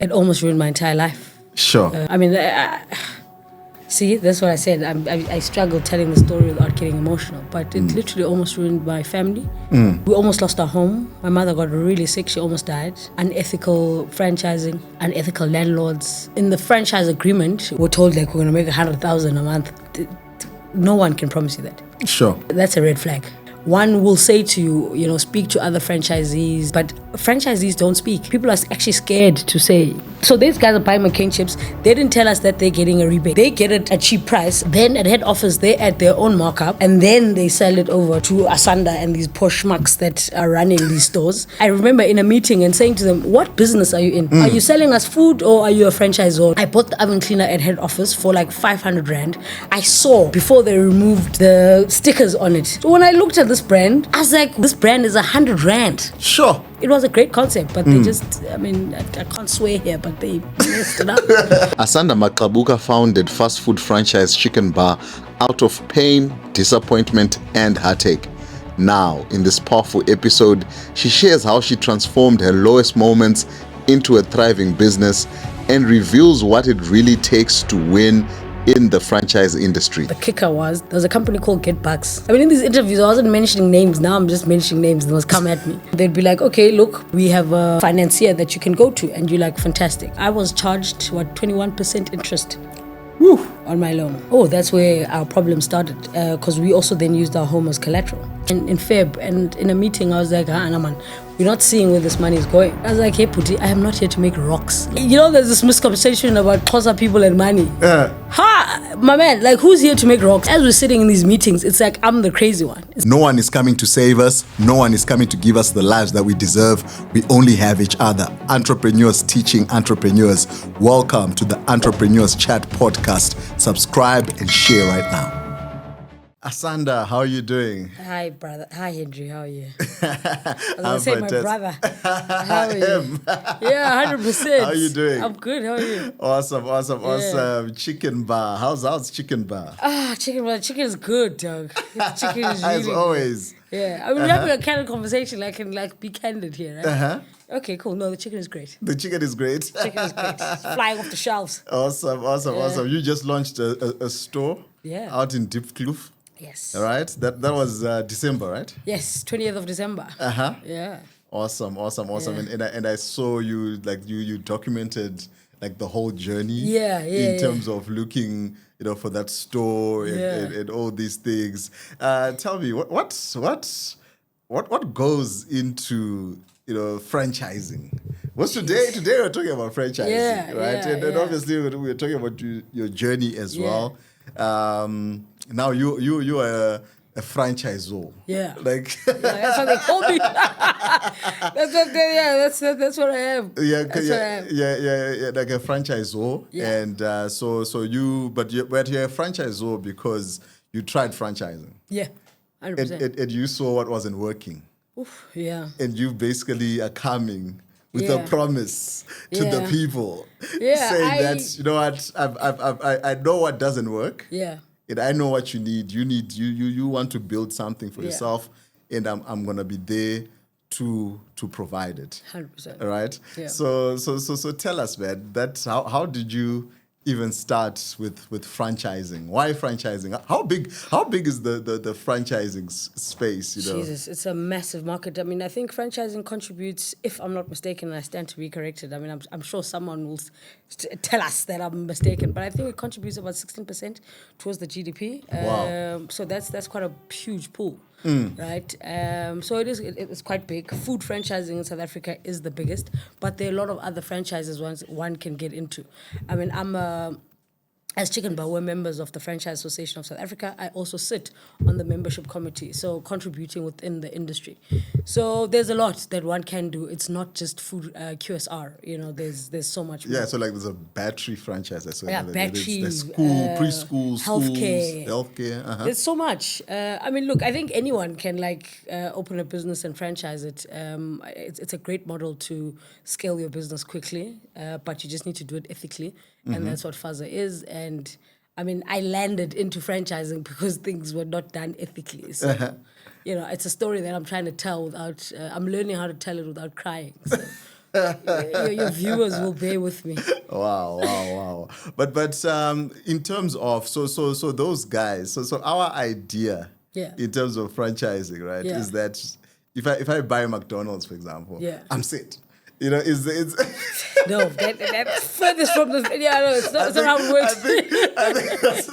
It almost ruined my entire life. Sure. See, that's what I said. I struggle telling the story without getting emotional, but it literally almost ruined my family. We almost lost our home. My mother got really sick. She almost died. Unethical franchising, unethical landlords. In the franchise agreement, we're told like we're going to make 100,000 a month. No one can promise you that. Sure. That's a red flag. One will say to you, speak to other franchisees, but franchisees don't speak. People are actually scared to say. So these guys are buying McCain chips. They didn't tell us that they're getting a rebate. They get it at cheap price. Then at head office, they add their own markup, and then they sell it over to Asanda and these poor schmucks that are running these stores. I remember in a meeting and saying to them, what business are you in? Are you selling us food or are you a franchisor? I bought the oven cleaner at head office for like 500 Rand. I saw before they removed the stickers on it. So when I looked at this brand, I was like, this brand is 100 Rand. Sure. It was a great concept, but they just, I can't swear here, but they messed it up. Asanda Maqabuka founded fast food franchise Chicken Bar out of pain, disappointment, and heartache. Now, in this powerful episode, she shares how she transformed her lowest moments into a thriving business and reveals what it really takes to win in the franchise industry. The kicker was, there was a company called Cuckoo Box. In these interviews, I wasn't mentioning names. Now I'm just mentioning names. They must come at me. They'd be like, okay, look, we have a financier that you can go to. And you're like, fantastic. I was charged, 21% interest. Woo, on my loan. Oh, that's where our problem started. Because we also then used our home as collateral. In Feb, and in a meeting, I was like, man, we're not seeing where this money is going. I was like, hey, Puti, I am not here to make rocks. There's this misconception about Xhosa people and money. My man, like, who's here to make rocks? As we're sitting in these meetings, it's like I'm the crazy one. No one is coming to save us. No one is coming to give us the lives that we deserve. We only have each other. Entrepreneurs teaching entrepreneurs. Welcome to the Entrepreneurs Chat podcast. Subscribe and share right now. Asanda, how are you doing? Hi, brother. Hi, Henry. How are you? I was I'm going to say my brother. How are you? Yeah, 100%. How are you doing? I'm good. How are you? Awesome. Chicken Bar. How's Chicken Bar? Chicken bar. Chicken is good, dog. Chicken is really As always. good. Yeah. We're having a candid conversation. I can be candid here, right? Okay, cool. No, the chicken is great. The chicken is great. Chicken is great. It's flying off the shelves. Awesome. You just launched a store out in Diepkloof. Yes. All right. That was December, right? Yes, 20th of December. Yeah. Awesome. And I saw you you documented the whole journey. In terms of looking, for that store and all these things. Tell me what goes into franchising? What's today we're talking about franchising, right? And obviously we're talking about your journey as well. Now you are a franchisor. Yeah. That's what they call me. That's what I am. Yeah, like a franchisor. Yeah. And so but you're a franchisor because you tried franchising. Yeah, 100%. And you saw what wasn't working. Oof, yeah. And you basically are coming with a promise to the people, saying that I know what doesn't work. Yeah. And I know what you need. You want to build something for yourself, and I'm gonna be there to provide it. 100%. All right. Yeah. So tell us, man. That's how did you even start with franchising? Why franchising? How big is the franchising space? Jesus, it's a massive market. I think franchising contributes, if I'm not mistaken, and I stand to be corrected. I'm sure someone will tell us that I'm mistaken, but I think it contributes about 16% towards the GDP. Wow. So that's quite a huge pool. Right, so it's quite big. Food franchising in South Africa is the biggest, but there are a lot of other franchises one can get into. As Chicken Bar, we're members of the Franchise Association of South Africa. I also sit on the membership committee, so contributing within the industry. So there's a lot that one can do. It's not just food QSR. There's so much more. Yeah, so there's a battery franchise. Battery, there's school, preschool, healthcare. Schools, healthcare. There's so much. Look, I think anyone can open a business and franchise it. It's a great model to scale your business quickly, but you just need to do it ethically. And that's what Faza is. And I landed into franchising because things were not done ethically. So, it's a story that I'm trying to tell without, I'm learning how to tell it without crying. So Your viewers will bear with me. Wow. But in terms of so those guys, so our idea Yeah. in terms of franchising, right, Yeah. is that if I buy McDonald's, for example, Yeah. I'm set. You know, it's No, that's furthest from the. Yeah, no, it's not how it works. I think that's,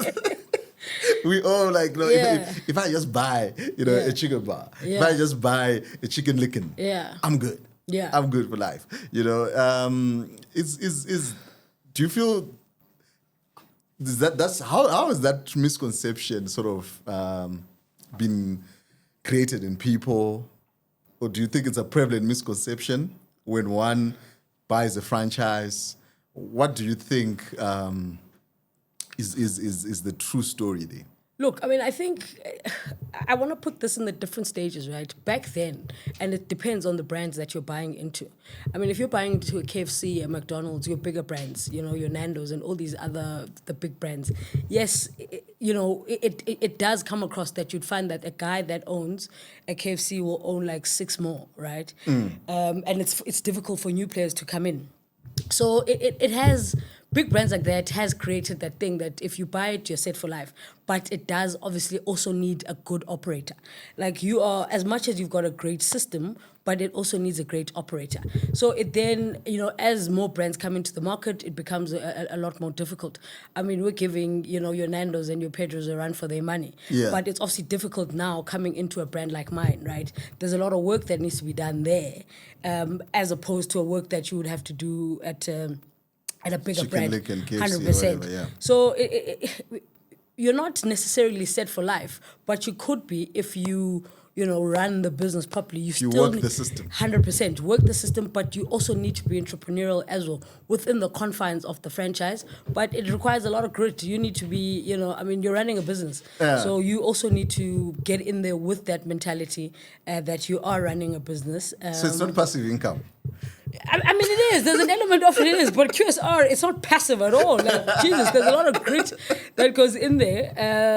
we all like, you know, Yeah. if I just buy, you know, Yeah. a chicken bar, if Yeah. I just buy a chicken licking, Yeah. I'm good. Yeah. I'm good for life. You know, is do you feel that's how is that misconception sort of been created in people, or do you think it's a prevalent misconception when one buys a franchise? What do you think is the true story there? Look, I mean, I think I want to put this in the different stages, right? Back then, and it depends on the brands that you're buying into. I mean, if you're buying into a KFC, a McDonald's, your bigger brands, you know, your Nando's and all these the big brands, yes, it does come across that you'd find that a guy that owns a KFC will own like 6 more, right? And it's difficult for new players to come in. So it has big brands like that has created that thing that if you buy it, you're set for life. But it does obviously also need a good operator. Like you are, as much as you've got a great system, but it also needs a great operator. So it then, as more brands come into the market, it becomes a lot more difficult. I mean, we're giving, your Nando's and your Pedro's a run for their money. Yeah. But it's obviously difficult now coming into a brand like mine, right? There's a lot of work that needs to be done there, as opposed to a work that you would have to do at a bigger Chicken brand. Lick and KFC, 100%. whatever, yeah. So you're not necessarily set for life, but you could be if you run the business properly. You still work the system. 100% work the system, but you also need to be entrepreneurial as well within the confines of the franchise. But it requires a lot of grit. You need to be, you're running a business, so you also need to get in there with that mentality that you are running a business. So it's not passive income. I mean, it is. There's an element of it is, but QSR, it's not passive at all. Like, Jesus, there's a lot of grit that goes in there.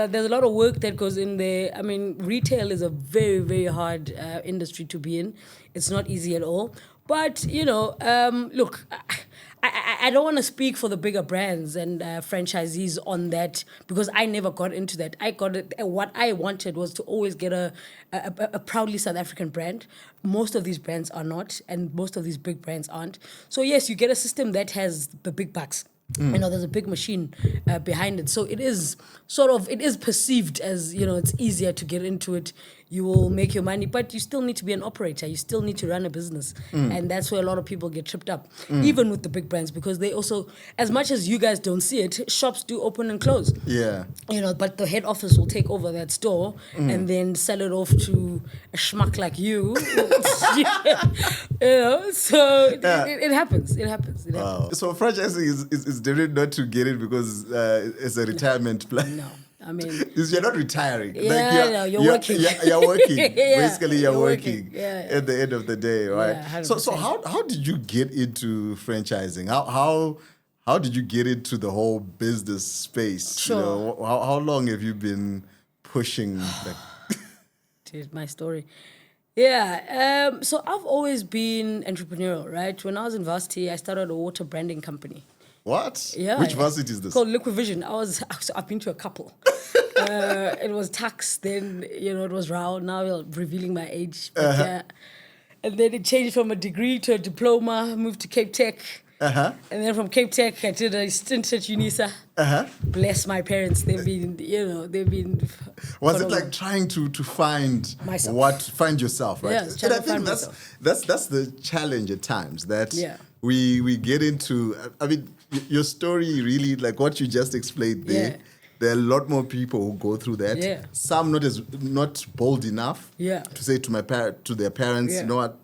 There's a lot of work that goes in there. I mean, retail is a very, very hard industry to be in. It's not easy at all. But, look, I don't want to speak for the bigger brands and franchisees on that because I never got into that. I got it. What I wanted was to always get a proudly South African brand. Most of these brands are not, and most of these big brands aren't. So yes, you get a system that has the big bucks. There's a big machine behind it. So it is perceived as, it's easier to get into it. You will make your money, but you still need to be an operator. You still need to run a business. And that's where a lot of people get tripped up, even with the big brands, because they also, as much as you guys don't see it, shops do open and close. Yeah. But the head office will take over that store and then sell it off to a schmuck like you. So it happens. It happens. Wow. So franchising is different not to get it because it's a retirement plan. No. I mean, you're not retiring. Yeah, you're working. You're working. Yeah, Basically, you're working yeah. at the end of the day, right? Yeah, so how did you get into franchising? How did you get into the whole business space? Sure. How long have you been pushing that? Here's my story. Yeah. So I've always been entrepreneurial, right? When I was in varsity, I started a water branding company. What? Yeah. Which varsity is this? Called Liquid Vision. I've been to a couple. It was tax, then it was Rao. Now you're revealing my age. But, and then it changed from a degree to a diploma. Moved to Cape Tech. And then from Cape Tech, I did a stint at UNISA. Bless my parents. They've been. Was it like trying to find myself? Find yourself, right? Yeah, and I think that's the challenge at times that we get into. I mean, your story really, like what you just explained there. Yeah. There are a lot more people who go through that. Yeah. Some not bold enough to say to their parents, you know what,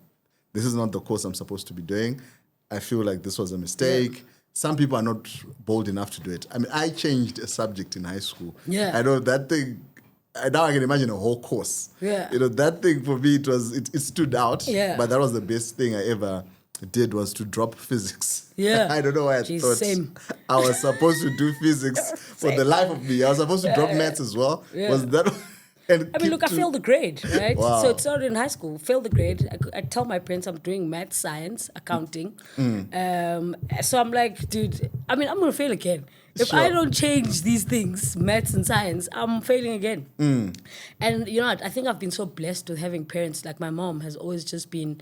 this is not the course I'm supposed to be doing. I feel like this was a mistake. Yeah. Some people are not bold enough to do it. I mean, I changed a subject in high school. Yeah. I know that thing. Now I can imagine a whole course. Yeah. That thing for me, it stood out. Yeah. But that was the best thing I ever did, was to drop physics. Yeah. I don't know why I thought I was supposed to do physics for the life of me. I was supposed to drop maths as well. Yeah. Was that? And I mean, look, I failed the grade, right? Wow. So it started in high school. Failed the grade. I tell my parents I'm doing math, science, accounting. So I'm like, dude, I mean, I'm gonna fail again. If I Sure. don't change these things, maths and science, I'm failing again. And you know what? I think I've been so blessed with having parents. Like my mom has always just been,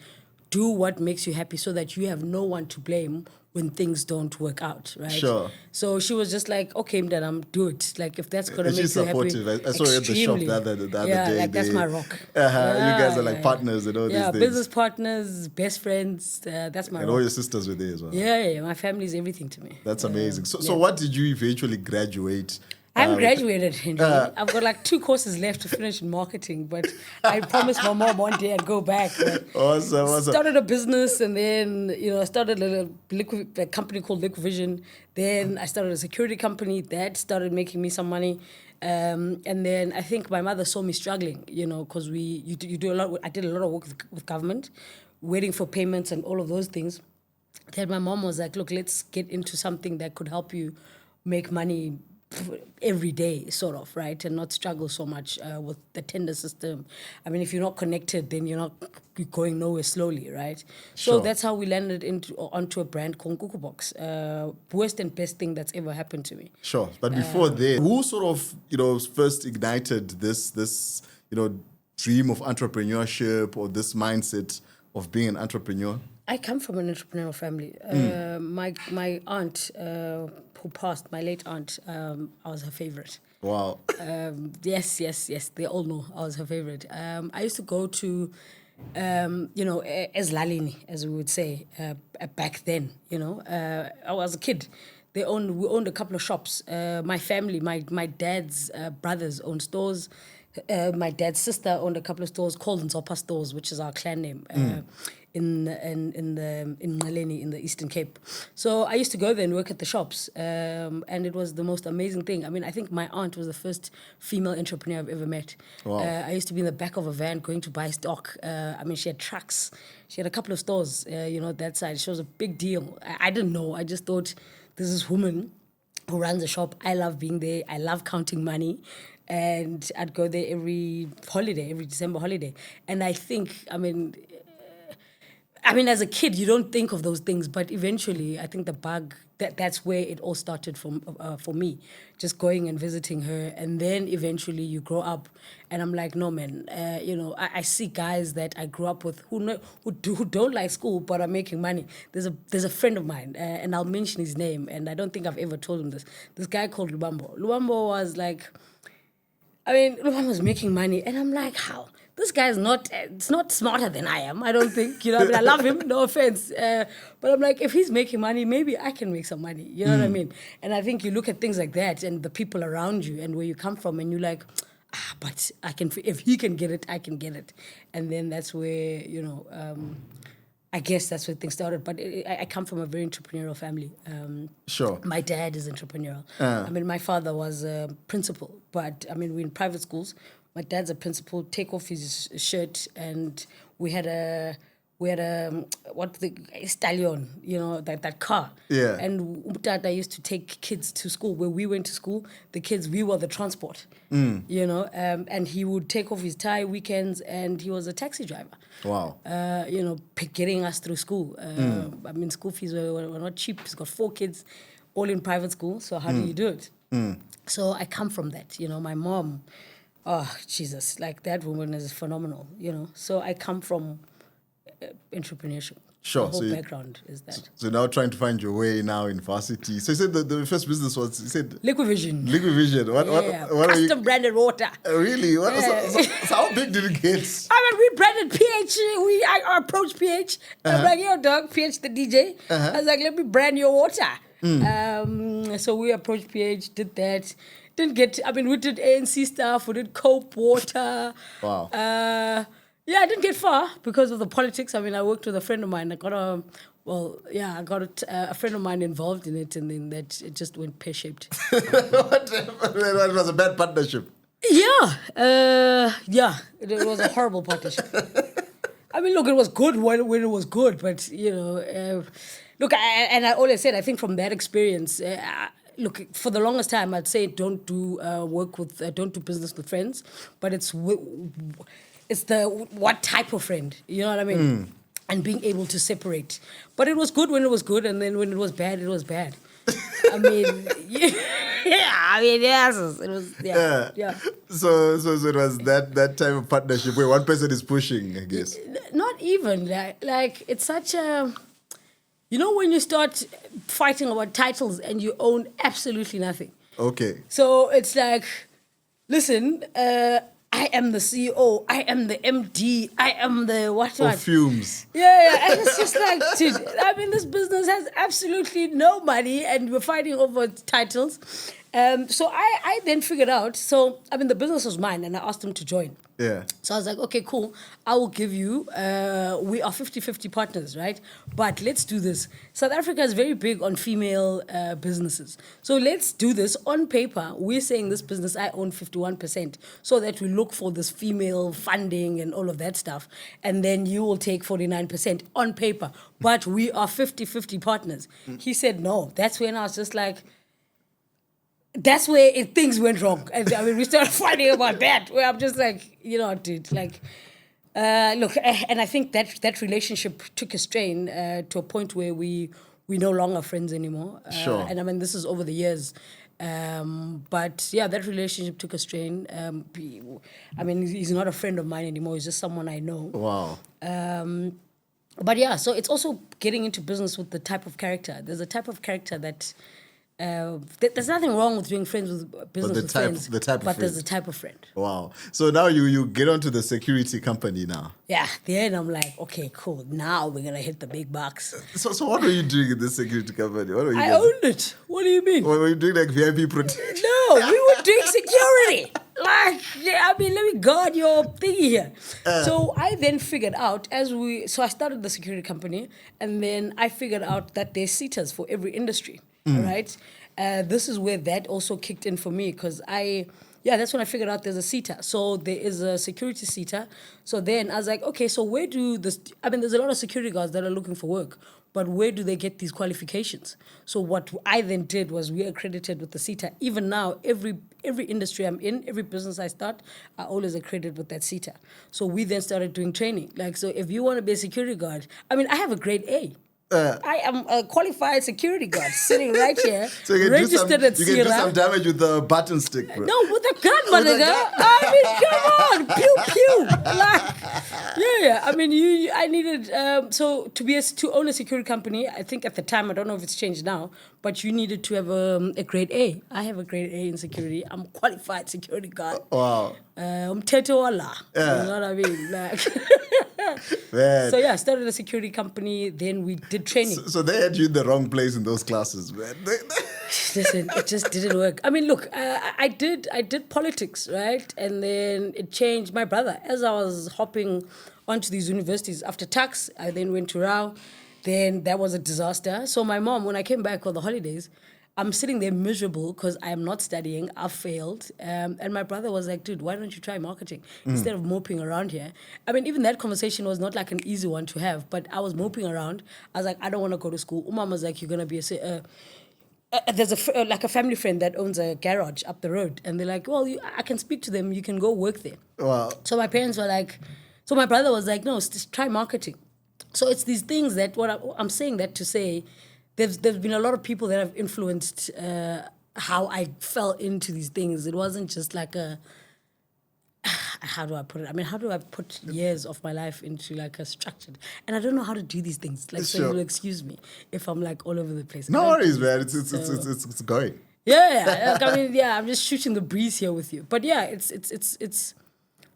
do what makes you happy so that you have no one to blame when things don't work out, right? Sure. So she was just like, okay, Mdadam, do it. Like if that's gonna And make she's you happy. supportive. I saw her at the shop Extremely. the other yeah, day. like that's my rock. You guys are like partners and all these Yeah, things. business partners, best friends. That's my And rock. all your sisters were there as well. Yeah, my family is everything to me. That's amazing. So, yeah. so what did you eventually graduate? I haven't graduated, Henry. I've got like 2 courses left to finish in marketing, but I promised my mom one day I'd go back. Awesome. Started a business, and then I started a company called Liquid. Then I started a security company that started making me some money, and then I think my mother saw me struggling, because you do a lot. I did a lot of work with government, waiting for payments and all of those things. Then my mom was like, "Look, let's get into something that could help you make money every day, sort of, right, and not struggle so much with the tender system. I mean, if you're not connected, then you're going nowhere slowly, right? So Sure. that's how we landed onto a brand called Cuckoo Box. Worst and best thing that's ever happened to me. Sure. But before that, who sort of, first ignited this dream of entrepreneurship or this mindset of being an entrepreneur? I come from an entrepreneurial family. My aunt, who passed, my late aunt, I was her favorite. Wow. Yes. They all know I was her favorite. I used to go to, as Lalini, as we would say, back then. I was a kid. We owned a couple of shops. My family, my dad's brothers owned stores. My dad's sister owned a couple of stores called Nzopa Stores, which is our clan name, in Naleni, in the Eastern Cape. So I used to go there and work at the shops, and it was the most amazing thing. I mean, I think my aunt was the first female entrepreneur I've ever met. Wow. I used to be in the back of a van going to buy stock. I mean, she had trucks. She had a couple of stores, that side. She was a big deal. I didn't know. I just thought, this is woman who runs a shop. I love being there. I love counting money. And I'd go there every December holiday. And I think, I mean, as a kid, you don't think of those things, but eventually, I think the bug, that's where it all started for me, just going and visiting her. And then eventually you grow up, and I'm like, no, man, I see guys that I grew up with who don't like school, but are making money. There's a friend of mine, and I'll mention his name, and I don't think I've ever told him this. This guy called Lubambo. Lubambo was like, Lubambo was making money, and I'm like, how? This guy's not smarter than I am, I don't think. I love him, no offense. But I'm like, if he's making money, maybe I can make some money. You know what I mean? And I think you look at things like that and the people around you and where you come from, and you're like, but I can, if he can get it, I can get it. And then that's where, I guess that's where things started. But I come from a very entrepreneurial family. Sure. My dad is entrepreneurial. I mean, my father was a principal, but I mean, we're in private schools. My dad's a principal. Take off his shirt, and we had a stallion, that car. Yeah. And Umtata used to take kids to school. Where we went to school, we were the transport. And he would take off his tie weekends, and he was a taxi driver. Wow. Getting us through school. I mean, school fees were not cheap. He's got 4 kids, all in private school. So how do you do it? So I come from that. My mom, oh, Jesus, like that woman is phenomenal, So I come from entrepreneurship. Sure. The whole background is that. So now trying to find your way now in varsity. So you said the first business was, you said? Liquid Vision. What Custom branded water. Really? So how big did it get? I mean, we branded PH. I approached PH. I'm like, yo, dog, PH the DJ. I was like, let me brand your water. So we approached PH, did that. We did ANC stuff. We did Cope water. Wow. I didn't get far because of the politics. I mean, I worked with a friend of mine. I got a friend of mine involved in it, and then it just went pear-shaped. It was a bad partnership. It was a horrible partnership. I mean, look, it was good when it was good, but, look, I always said, I think from that experience, look, for the longest time, I'd say don't do don't do business with friends, but it's the what type of friend, you know what I mean? And being able to separate. But it was good when it was good, and then when it was bad, it was bad. I mean, yes, it was, yeah. So it was that type of partnership where one person is pushing, I guess. Not even like it's such a, you know, when you start fighting about titles and you own absolutely nothing. Okay. So it's like, listen, I am the CEO, I am the MD, I am the what? Fumes. Yeah, and it's just like, dude, I mean, this business has absolutely no money, and we're fighting over titles. So I then figured out, so, I mean, the business was mine, and I asked him to join. Yeah. So I was like, okay, cool. I will give you, we are 50-50 partners, right? But let's do this. South Africa is very big on female businesses. So let's do this. On paper, we're saying this business, I own 51%, so that we look for this female funding and all of that stuff. And then you will take 49% on paper. But we are 50-50 partners. He said, no. That's when I was just like, that's where things went wrong. And I mean, we started fighting about that, where I'm just like, you know, dude, like, look, and I think that relationship took a strain to a point where we're no longer friends anymore. Sure. And I mean, this is over the years. But yeah, that relationship took a strain. I mean, he's not a friend of mine anymore. He's just someone I know. Wow. But yeah, so it's also getting into business with the type of character. There's a type of character that there's nothing wrong with doing friends with business with friends, but there's a type of friend. Wow. So now you get onto the security company now. Yeah, then I'm like, okay, cool. Now we're gonna hit the big bucks. So what were you doing in this security company? What were you I guys- owned it. What do you mean? Were you doing like VIP protection? No, we were doing security. Like, I mean, let me guard your thingy here. So I then figured out so I started the security company, and then I figured out that there's seaters for every industry. All right. This is where that also kicked in for me, because that's when I figured out there's a seater. So there is a security seater. So then I was like, okay, so where do there's a lot of security guards that are looking for work, but where do they get these qualifications? So what I then did was we accredited with the seater. Even now, every industry I'm in, every business I start, I always accredit with that seater. So we then started doing training. Like, so if you want to be a security guard, I mean, I have a grade A. I am a qualified security guard sitting right here, So you can registered at you can do Sierra. some damage with the button stick, bro. No, with a gun, my nigga. I mean, come on, pew pew. Like, yeah. I mean, I needed so to own a security company. I think at the time, I don't know if it's changed now, but you needed to have a grade A. I have a grade A in security. I'm a qualified security guard. Wow. Tetoala. You know what I mean? Like. Man. So yeah, I started a security company. Then we did training. So they had you in the wrong place in those classes, man. Listen, it just didn't work. I mean, look, I did politics, right? And then it changed. My brother, as I was hopping onto these universities after tax, I then went to Rao. Then that was a disaster. So my mom, when I came back for the holidays, I'm sitting there miserable because I am not studying. I've failed. And my brother was like, dude, why don't you try marketing instead of moping around here? I mean, even that conversation was not like an easy one to have, but I was moping around. I was like, I don't want to go to school. Umam was like, you're going to be there's a family friend that owns a garage up the road. And they're like, well, I can speak to them. You can go work there. Wow. So my parents were like, so my brother was like, no, just try marketing. So it's these things that I'm saying that to say, there's been a lot of people that have influenced how I fell into these things. It wasn't just like how do I put it? I mean, how do I put years of my life into like a structured? And I don't know how to do these things. Like, so you'll excuse me if I'm like all over the place. No worries, man. It's going. Yeah, I mean, I'm just shooting the breeze here with you. But yeah, it's.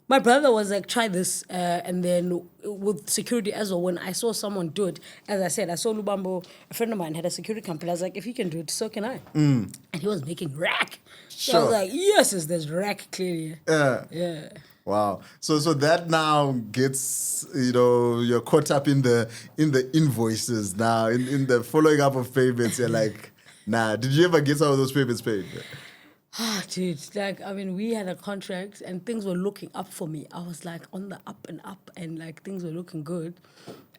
My brother was like, try this. And then with security as well, when I saw someone do it, as I said, I saw Lubambo, a friend of mine had a security company. I was like, if he can do it, so can I. And he was making rack. So I was like, yes, there's rack clearly. Yeah. Wow. So that now gets, you're caught up in the invoices now, in the following up of payments. You're like, nah, did you ever get some of those payments paid? Dude, like, I mean, we had a contract and things were looking up for me. I was like on the up and up and like things were looking good.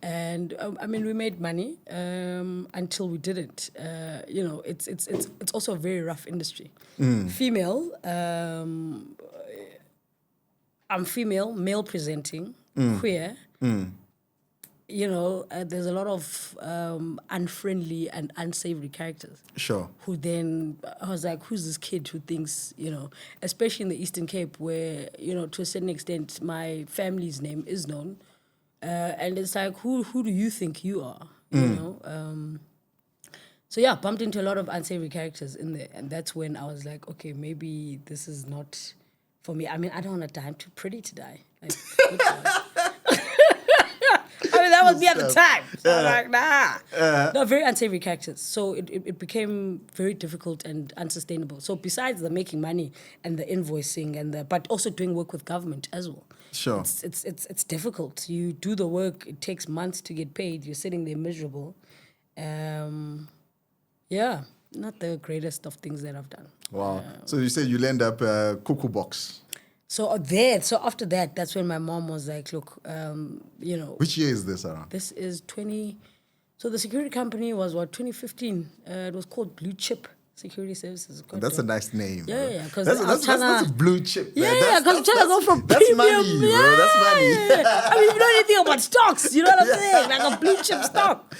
And I mean, we made money until we didn't. It's also a very rough industry. Female, I'm female, male presenting, queer. There's a lot of unfriendly and unsavory characters. Sure. Who then, I was like, who's this kid who thinks, especially in the Eastern Cape where, to a certain extent, my family's name is known. And it's like, who do you think you are? So yeah, bumped into a lot of unsavory characters in there. And that's when I was like, okay, maybe this is not for me. I mean, I don't want to die. I'm too pretty to die. Like, I mean, that was me at the time. So I was like, nah. No, very unsavory characters. So it became very difficult and unsustainable. So besides the making money and the invoicing but also doing work with government as well. Sure. It's difficult. You do the work, it takes months to get paid. You're sitting there miserable. Yeah, not the greatest of things that I've done. Wow. So you said you'll end up Cuckoo Box. So after that, that's when my mom was like, look, Which year is this around? This is so the security company was 2015. It was called Blue Chip Security Services. That's a nice name. Yeah. Because that's a blue chip. Yeah, because I'm trying to go from that's premium. money, bro. That's money. I mean, you know anything about stocks, you know what I'm saying? Like a blue chip stock.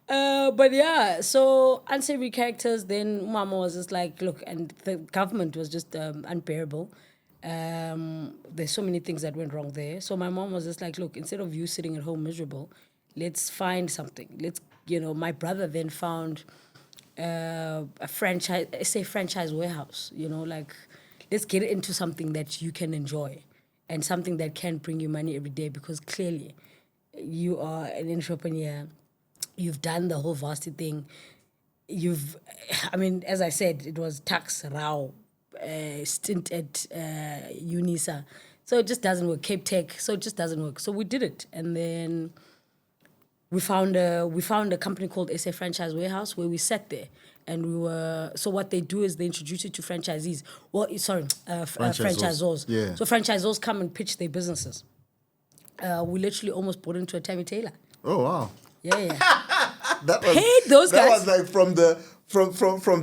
But yeah, so unsavory characters, then Mama was just like, look, and the government was just unbearable. There's so many things that went wrong there. So my mom was just like, look, instead of you sitting at home miserable, let's find something. My brother then found a franchise warehouse, let's get into something that you can enjoy and something that can bring you money every day, because clearly you are an entrepreneur. You've done the whole varsity thing. As I said, it was tax, rao, stint at UNISA. So it just doesn't work. Cape Tech, so it just doesn't work. So we did it. And then we found a company called SA Franchise Warehouse where we sat there. And so what they do is they introduce you to franchisees. Franchisors. Yeah. So franchisors come and pitch their businesses. We literally almost bought into a Tammy Taylor. Oh, wow. Yeah. Paid those guys. That was like from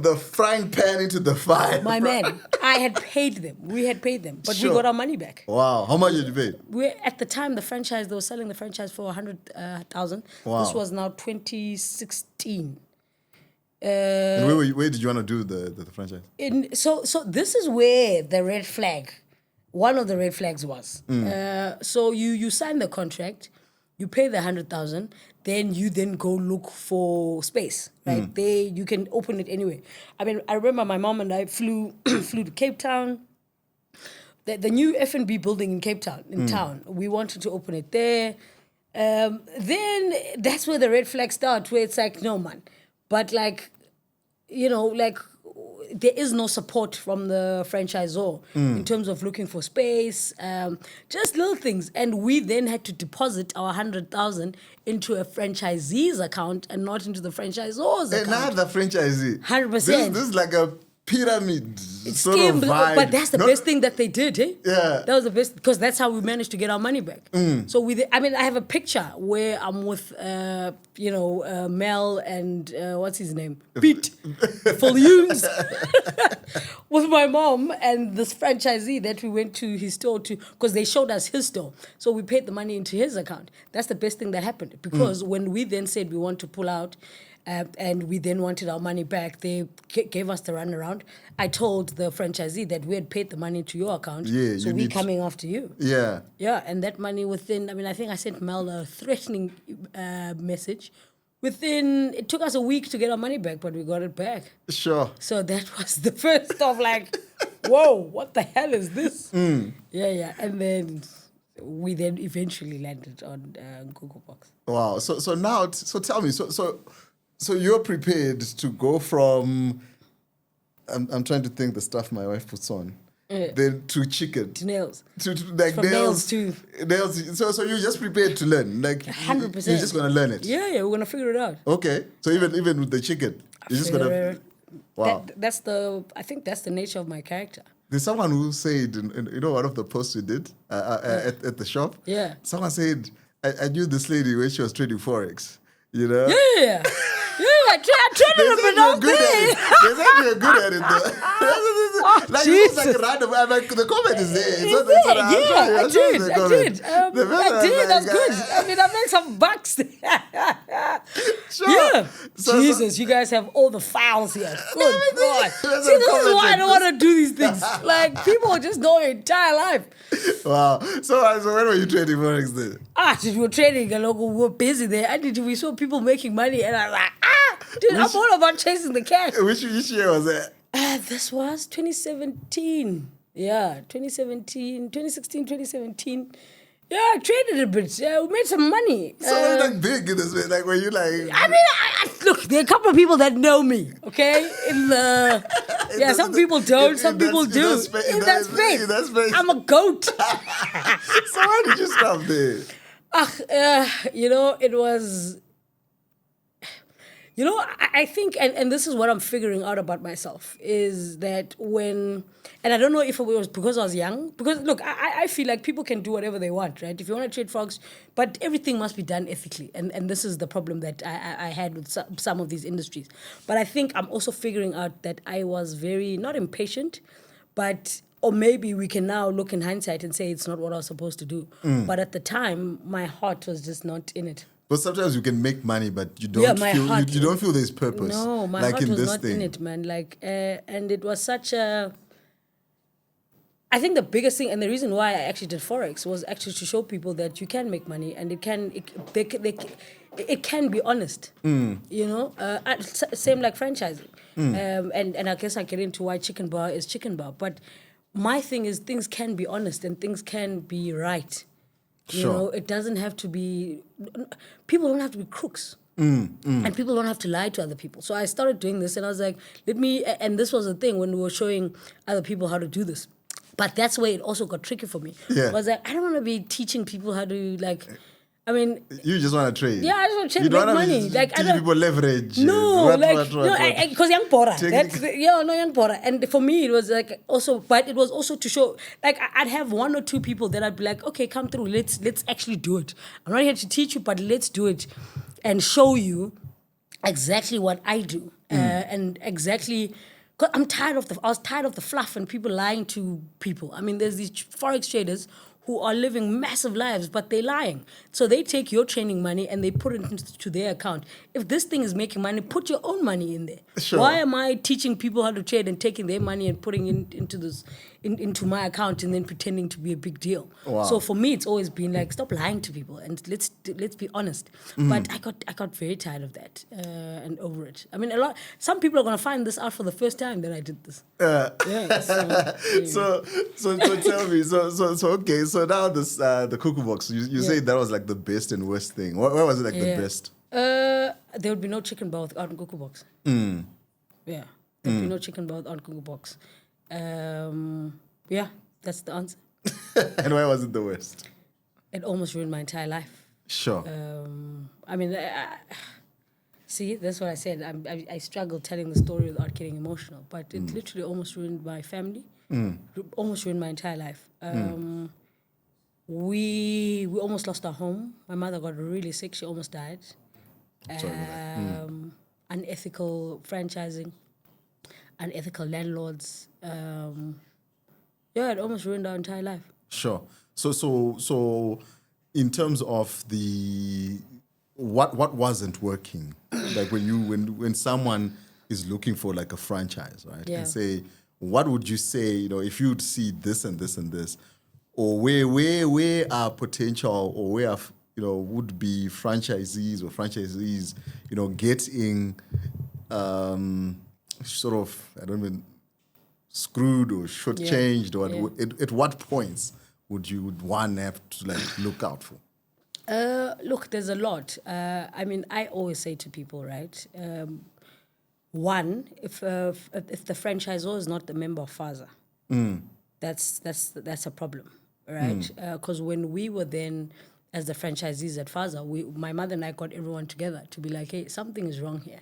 the frying pan into the fire. My man, I had paid them. We had paid them, but we got our money back. Wow, how much did you pay? At the time, they were selling the franchise for 100,000. Wow. This was now 2016. And where did you want to do the franchise? So this is where the red flag, one of the red flags was. So you sign the contract. You pay the 100,000, then you go look for space, right? You can open it anywhere. I mean, I remember my mom and I flew to Cape Town. The new F&B building in Cape Town, town. We wanted to open it there. Then that's where the red flags start, where it's like, no, man. But there is no support from the franchisor in terms of looking for space, just little things. And we then had to deposit our 100,000 into a franchisee's account and not into the franchisor's account. Another franchisee. 100%. This is like a pyramid sort scheme, of vibe. but that's the best thing that they did, eh? Yeah. That was the best, because that's how we managed to get our money back. So I have a picture where I'm with, Mel and, what's his name? Pete. Full use. With my mom and this franchisee that we went to his store to, because they showed us his store. So we paid the money into his account. That's the best thing that happened, because when we then said we want to pull out, and we then wanted our money back, they gave us the runaround. I told the franchisee that we had paid the money to your account, so we're coming after you. Yeah. Yeah, and that money I think I sent Mel a threatening message. It took us a week to get our money back, but we got it back. Sure. So that was the first of whoa, what the hell is this? Yeah. And then we then eventually landed on Cuckoo Box. Wow. So now, tell me, so you're prepared to go from, I'm trying to think the stuff my wife puts on, then to chicken. To nails. To like from nails to... Nails. So you're just prepared to learn. 100%. You're just going to learn it. Yeah, we're going to figure it out. Okay. So even with the chicken, you're just going to... Wow. I think that's the nature of my character. There's someone who said, in one of the posts we did at the shop, Yeah. someone said, I knew this lady when she was trading forex. You know. Yeah. I traded a bit out there. They said you're good at it though. Like Jesus. it's like random. Like, the comment is there. It's I did. The I comment. did. The I did. That's like, good. I mean, I made some bucks. Sure. Yeah. So, Jesus, you guys have all the files here. Good God. See, There's this a is comment why I like don't want to do these things. Like, people just know your entire life. Wow. So when were you trading forex then? We were trading and we were busy there. We saw people making money and I'm like, dude, I'm all about chasing the cash. Which year was that? This was 2017. Yeah, 2017, 2016, 2017. Yeah, I traded a bit. Yeah, we made some money. So it's like big in this way. Like, were you like... I mean, look, there are a couple of people that know me, okay? Some people don't, some people do. In that space. I'm a goat. So why did you stop there? It was... I think, and this is what I'm figuring out about myself, is that and I don't know if it was because I was young, because look, I feel like people can do whatever they want, right? If you want to trade forex, but everything must be done ethically. And this is the problem that I had with some of these industries. But I think I'm also figuring out that I was very, not impatient, or maybe we can now look in hindsight and say it's not what I was supposed to do. But at the time, my heart was just not in it. But sometimes you can make money, but you don't feel you don't feel there's purpose. No, my heart was not in it, man. And it was such a. I think the biggest thing, and the reason why I actually did forex was actually to show people that you can make money, and it can be honest. Same like franchising, and I guess I get into why chicken bar is chicken bar. But my thing is things can be honest and things can be right. It doesn't have to be... People don't have to be crooks. And people don't have to lie to other people. So I started doing this and I was like, and this was the thing when we were showing other people how to do this. But that's where it also got tricky for me. Yeah. I was like, I don't want to be teaching people how to you just want to trade. Yeah, I just want to trade, make money. Teach people leverage. Because young pora. Young pora. And for me, it was like also, but it was also to show, like I'd have one or two people that I'd be like, okay, come through. Let's actually do it. I'm not here to teach you, but let's do it and show you exactly what I do and exactly. Cause I was tired of the fluff and people lying to people. I mean, there's these forex traders who are living massive lives, but they're lying. So they take your training money and they put it into their account. If this thing is making money, put your own money in there. Sure. Why am I teaching people how to trade and taking their money and putting into my account and then pretending to be a big deal? Wow. So for me, it's always been like, stop lying to people and let's be honest. But I got very tired of that and over it. I mean, some people are gonna find this out for the first time that I did this. So tell me, okay, so now this the Cuckoo Box, you say that was like the best and worst thing. Where was it like the best? There would be no chicken bar without Cuckoo Box. Yeah, there would be no chicken bar without Cuckoo Box. Yeah, that's the answer. And why was it the worst? It almost ruined my entire life. Sure. See, that's what I said. I struggle telling the story without getting emotional, but it literally almost ruined my family. Almost ruined my entire life. We almost lost our home. My mother got really sick. She almost died. Unethical franchising, unethical landlords. It almost ruined our entire life. Sure. So in terms of the what wasn't working, like when someone is looking for like a franchise, right? Yeah. And say, what would you say, if you'd see this and this and this, or where are potential, or where would be franchisees getting sort of, I don't mean screwed or shortchanged, or at what points would one have to like look out for? Look, there's a lot. I always say to people, right? One, if the franchisor is not a member of FASA, that's a problem, right? Because when we were then as the franchisees at FASA, my mother and I got everyone together to be like, hey, something is wrong here.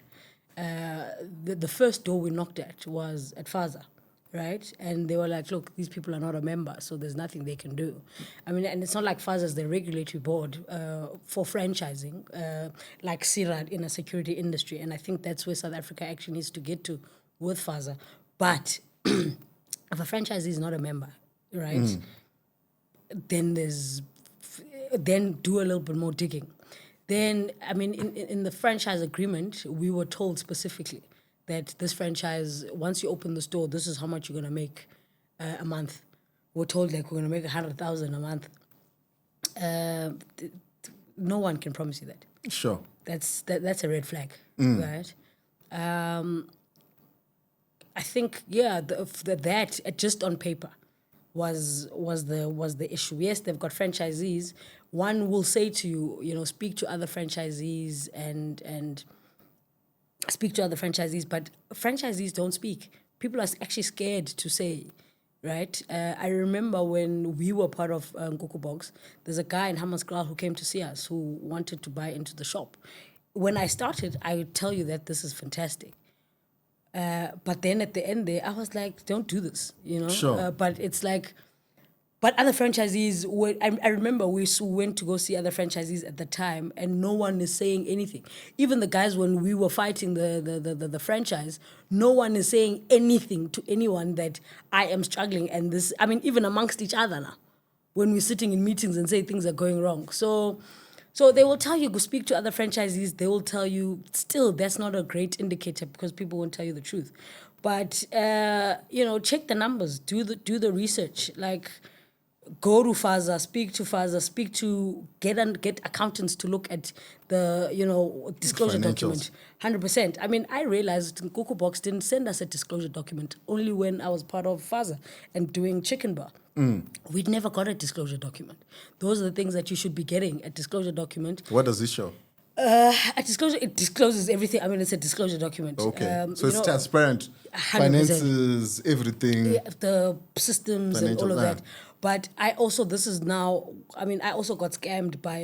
The first door we knocked at was at FASA, right? And they were like, look, these people are not a member, so there's nothing they can do. I mean, and it's not like FASA is the regulatory board for franchising, like CIRAD in a security industry. And I think that's where South Africa actually needs to get to with FASA. But if a franchisee is not a member, right, then do a little bit more digging. Then, I mean, in the franchise agreement, we were told specifically that this franchise, once you open the store, this is how much you're going to make a month. We're told like we're going to make 100,000 a month. No one can promise you that. Sure. That's a red flag, right? I think that just on paper was the issue. Yes, they've got franchisees. One will say to you, speak to other franchisees and speak to other franchisees, but franchisees don't speak. People are actually scared to say, right? I remember when we were part of Cuckoo Box, there's a guy in Hammanskraal who came to see us who wanted to buy into the shop. When I started, I would tell you that this is fantastic. But then at the end there, I was like, don't do this, Sure. But it's like, but other franchisees, I remember we went to go see other franchisees at the time, and no one is saying anything. Even the guys, when we were fighting the franchise, no one is saying anything to anyone that I am struggling. And this, I mean, even amongst each other now, when we're sitting in meetings and say things are going wrong. So they will tell you, go speak to other franchisees. They will tell you, still, that's not a great indicator because people won't tell you the truth. But, check the numbers, do the research. Like, go to FASA, speak to, get accountants to look at the, disclosure document. 100%. I mean, I realized Cuckoo Box didn't send us a disclosure document only when I was part of FASA and doing Chicken Bar. We'd never got a disclosure document. Those are the things that you should be getting, a disclosure document. What does it show? A disclosure, it discloses everything. I mean, it's a disclosure document. Okay. So it's transparent. 100%. Finances, everything. Yeah, the systems and all of that. Financial, But I also got scammed by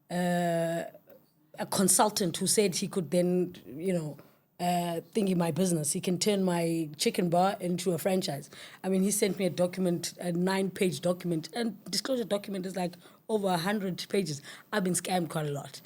a consultant who said he could then, thingy my business. He can turn my chicken bar into a franchise. I mean, he sent me a document, a 9-page document, and disclosure document is like over 100 pages. I've been scammed quite a lot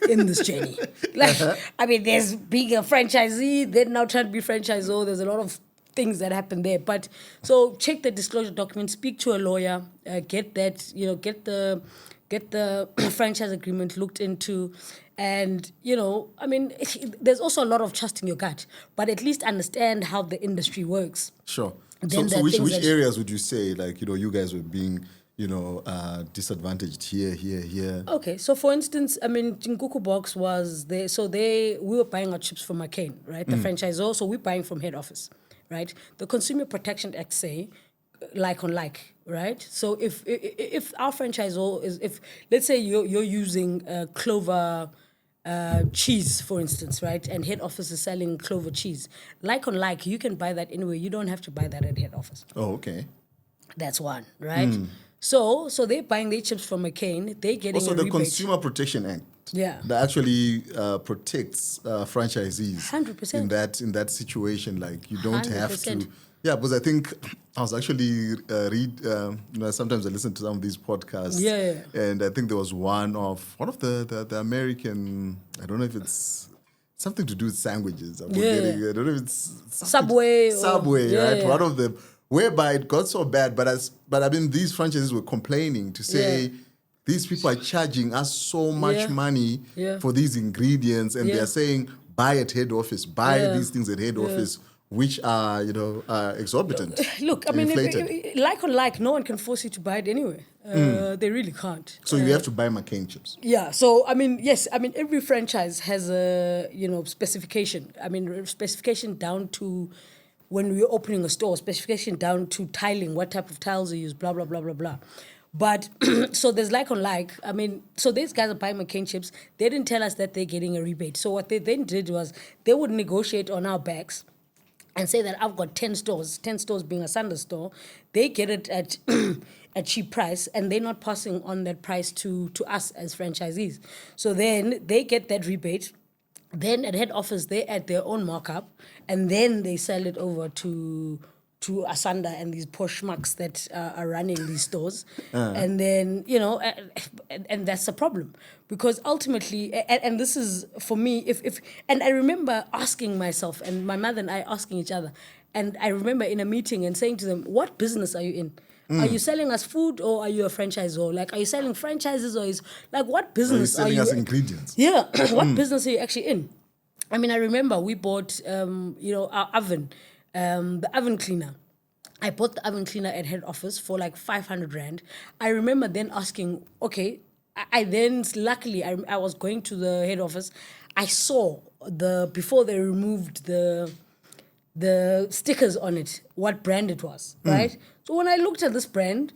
in this journey. Like, I mean, there's being a franchisee, then now trying to be franchisor. There's a lot of things that happen there. But so check the disclosure document, speak to a lawyer, get that, get the franchise agreement looked into. And, I mean, there's also a lot of trust in your gut, but at least understand how the industry works. Sure. Then So which areas would you say, like, you guys were being, disadvantaged here? Okay, so for instance, I mean, Cuckoo Box was there. So we were buying our chips from McCain, right? The franchisor. So we're buying from head office, right? The Consumer Protection Act say like on like, right? So if our franchisor if let's say you're using Clover cheese, for instance, right? And head office is selling Clover cheese. Like on like, you can buy that anywhere. You don't have to buy that at head office. Oh, okay. That's one, right? So they're buying their chips from McCain. They're getting Also, a the rebate. Consumer Protection Act. Yeah. That actually protects franchisees 100%. in that situation. Like, you don't have to. 100%. Yeah, because I think I was actually sometimes I listen to some of these podcasts. Yeah. And I think there was one of the American, I don't know if it's something to do with sandwiches. I'm forgetting. I don't know if it's Subway, right? yeah. One of them, whereby it got so bad, but I mean, these franchises were complaining to say, these people are charging us so much money for these ingredients, and they're saying, buy at head office, buy these things at head office, which are, exorbitant. Look, I mean, like on like, no one can force you to buy it anyway. They really can't. So you have to buy McCain chips. Yeah. So I mean, yes. I mean, every franchise has a specification. I mean, specification down to when we're opening a store, specification down to tiling, what type of tiles you use, blah blah blah blah blah. But so there's like on like. I mean, so these guys are buying McCain chips. They didn't tell us that they're getting a rebate. So what they then did was they would negotiate on our backs and say that I've got 10 stores being a Asanda store. They get it at a cheap price, and they're not passing on that price to us as franchisees. So then they get that rebate. Then at head office, they add their own markup, and then they sell it over to to Asanda and these posh schmucks that are running these stores. And then, and that's the problem. Because ultimately, and this is for me, and I remember asking myself, and my mother and I asking each other, and I remember in a meeting and saying to them, what business are you in? Are you selling us food or are you a franchisor? Like, are you selling franchises or is, like, what business Are you selling us ingredients? Yeah, what business are you actually in? I mean, I remember we bought, our oven, the oven cleaner. I bought the oven cleaner at head office for like 500 Rand. I remember then asking, okay, I then, luckily, I was going to the head office. I saw before they removed the stickers on it, what brand it was, right? So when I looked at this brand,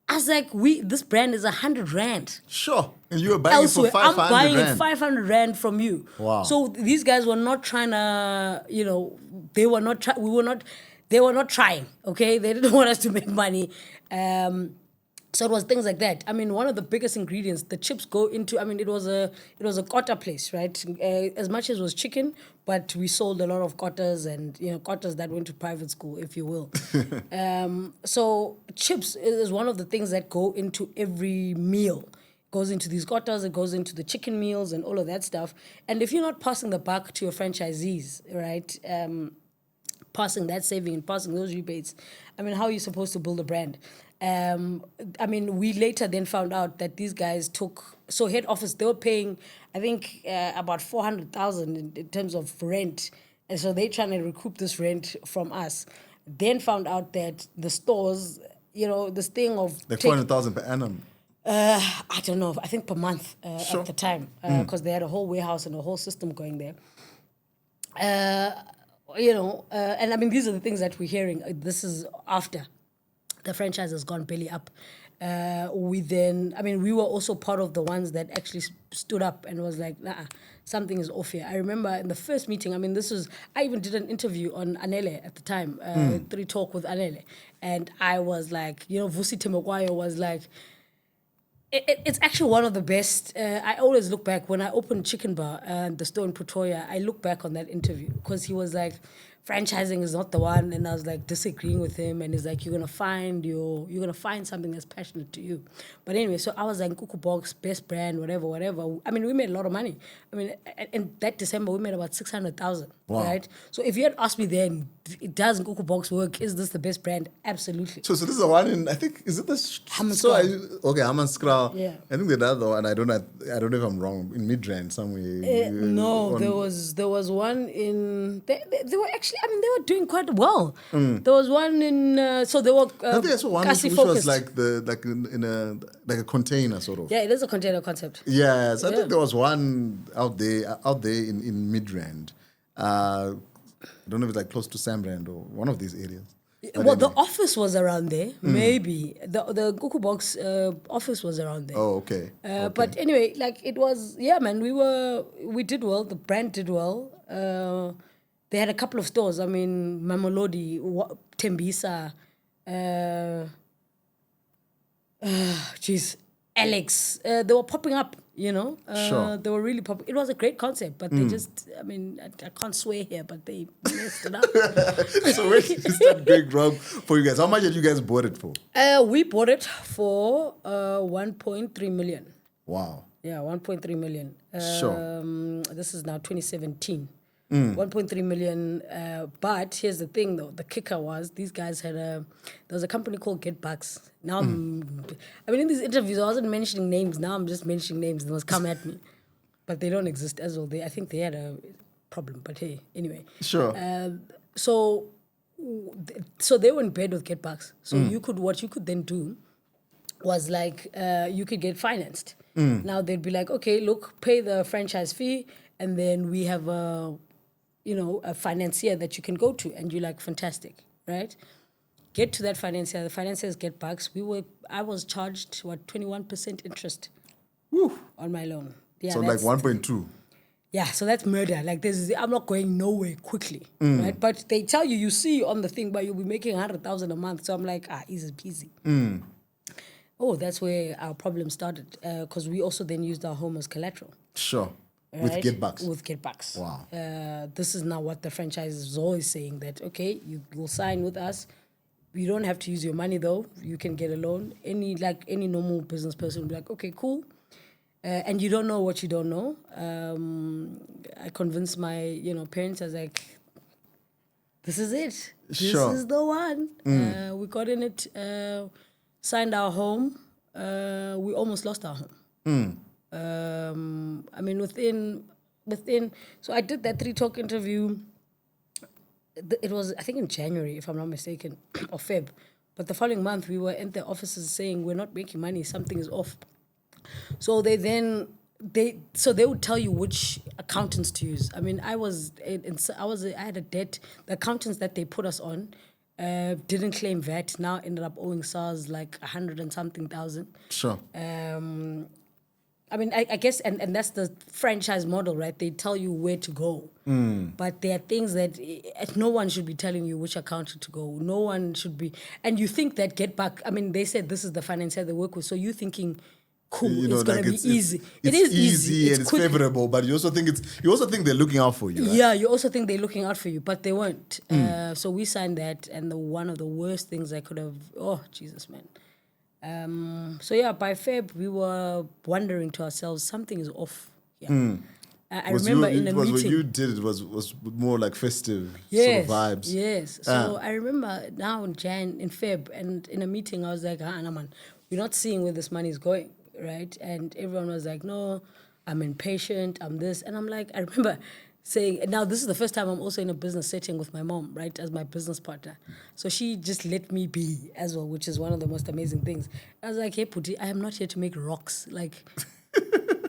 I was like, this brand is 100 Rand. Sure. And you were buying Elsewhere, it for 500 I'm buying Rand. it 500 Rand from you. Wow. So these guys were not trying to, they were not they were not trying, okay? They didn't want us to make money. So it was things like that. I mean, one of the biggest ingredients, the chips go into, I mean, it was a kotta place, right? As much as it was chicken, but we sold a lot of kottas and, kottas that went to private school, if you will. So chips is one of the things that go into every meal. It goes into these kottas, it goes into the chicken meals and all of that stuff. And if you're not passing the buck to your franchisees, right, passing that saving and passing those rebates, I mean, how are you supposed to build a brand? I mean, we later then found out that these guys so head office, they were paying, I think, about 400,000 in terms of rent. And so they're trying to recoup this rent from us. Then found out that the stores, this thing of... Like 400,000 per annum. I don't know, I think per month Sure. at the time, because they had a whole warehouse and a whole system going there. And I mean, these are the things that we're hearing. This is after the franchise has gone belly up. We were also part of the ones that actually stood up and was like, nah, something is off here. I remember in the first meeting, I mean, I even did an interview on Anele at the time, 3 Talk with Anele. And I was like, Vusi Temokwayo was like, it's actually one of the best. I always look back when I opened Chicken Bar and the store in Pretoria. I look back on that interview because he was like, franchising is not the one, and I was like disagreeing with him. And he's like, you're gonna find something that's passionate to you. But anyway, so I was like, Cuckoo Box, best brand, whatever. I mean, we made a lot of money. I mean, in that December we made about 600,000. Wow. Right? So if you had asked me then, does Cuckoo Box work? Is this the best brand? Absolutely. So this is the one in, I think, is it the... Hammanskraal. Yeah. I think the other one, I don't know if I'm wrong, in Midrand somewhere. No, there was one in... They were actually, I mean, they were doing quite well. There was one in... so they were... I think I saw one which was like in a container sort of. Yeah, it is a container concept. Yes, I think there was one out there in Midrand. I don't know if it's like close to Samrand or one of these areas. But Well, anyway. the office was around there, maybe. The Cuckoo Box office was around there. Oh, okay. Okay. But anyway, like it was, yeah, man, we did well. The brand did well. They had a couple of stores. I mean, Mamelodi, Tembisa, Alex. They were popping up, Sure. They were really popping. It was a great concept, but they just, I mean, I can't swear here, but they messed it up. So where did that break wrong for you guys? How much did you guys bought it for? We bought it for 1.3 million. Wow. Yeah, 1.3 million. Sure. This is now 2017. 1.3 million. But here's the thing, though. The kicker was these guys there was a company called Get Bucks. Now, I mean, in these interviews, I wasn't mentioning names. Now I'm just mentioning names. They must come at me. But they don't exist as well. I think they had a problem. But hey, anyway. Sure. So they were in bed with Get Bucks. So what you could then do was like you could get financed. Now they'd be like, okay, look, pay the franchise fee, and then we have a financier that you can go to, and you're like, fantastic, right? Get to that financier. The financiers Get Bucks. I was charged 21% interest on my loan. Yeah, So like 1.2. Yeah, so that's murder. Like I'm not going nowhere quickly, right? But they tell you see on the thing, but you'll be making 100,000 a month. So I'm like, easy peasy. Oh, that's where our problem started, because we also then used our home as collateral. Sure. With Get Bucks. With Get Bucks. Wow. This is now what the franchise is always saying, that, okay, you will sign with us. You don't have to use your money, though. You can get a loan. Any normal business person will be like, okay, cool. And you don't know what you don't know. I convinced my, parents. I was like, this is it. This is the one. We got in it, signed our home. We almost lost our home. I mean, within. So I did that 3 Talk interview. It was, I think, in January, if I'm not mistaken, or Feb. But the following month, we were in the offices saying, we're not making money, something is off. So they would tell you which accountants to use. I mean, I had a debt. The accountants that they put us on didn't claim VAT. Now ended up owing SARS like 100 and something thousand. Sure. I mean, I guess, and that's the franchise model, right? They tell you where to go. But there are things that no one should be telling you which accountant to go. No one should be. And you think that Get Back, I mean, they said this is the financier they work with. So you're thinking, cool, it's going to be easy. It is easy and it's favorable, but you also think they're looking out for you. Right? Yeah, you also think they're looking out for you, but they weren't. So we signed that, and one of the worst things I could have, oh, Jesus, man. So yeah, by Feb, we were wondering to ourselves, something is off. Yeah. I remember in a meeting. What you did was more like festive sort of vibes. Yes. So I remember now in Feb, and in a meeting, I was like, man, we're not seeing where this money is going, right? And everyone was like, no, I'm impatient, I'm this. And I'm like, I remember saying, now this is the first time I'm also in a business setting with my mom, right, as my business partner. So she just let me be as well, which is one of the most amazing things. I was like, hey, Puti, I am not here to make rocks. Like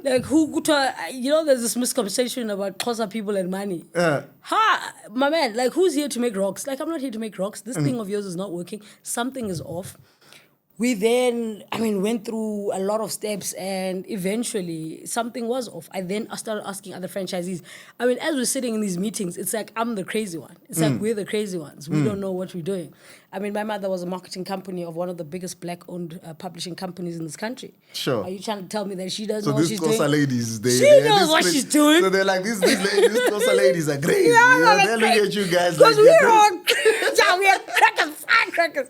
there's this misconception about Xhosa people and money. My man, like, who's here to make rocks? Like, I'm not here to make rocks. This thing of yours is not working. Something is off. We then, went through a lot of steps, and eventually something was off. I started asking other franchisees. As we're sitting in these meetings, it's like I'm the crazy one. It's like we're the crazy ones. We don't know what we're doing. My mother was a marketing company of one of the biggest black-owned publishing companies in this country. Sure. Are you trying to tell me that she doesn't know what she's doing? So these Xhosa ladies, she knows what she's doing. So they're like, these Xhosa ladies are crazy. They're looking at you guys like... Because we're all... we are firecrackers.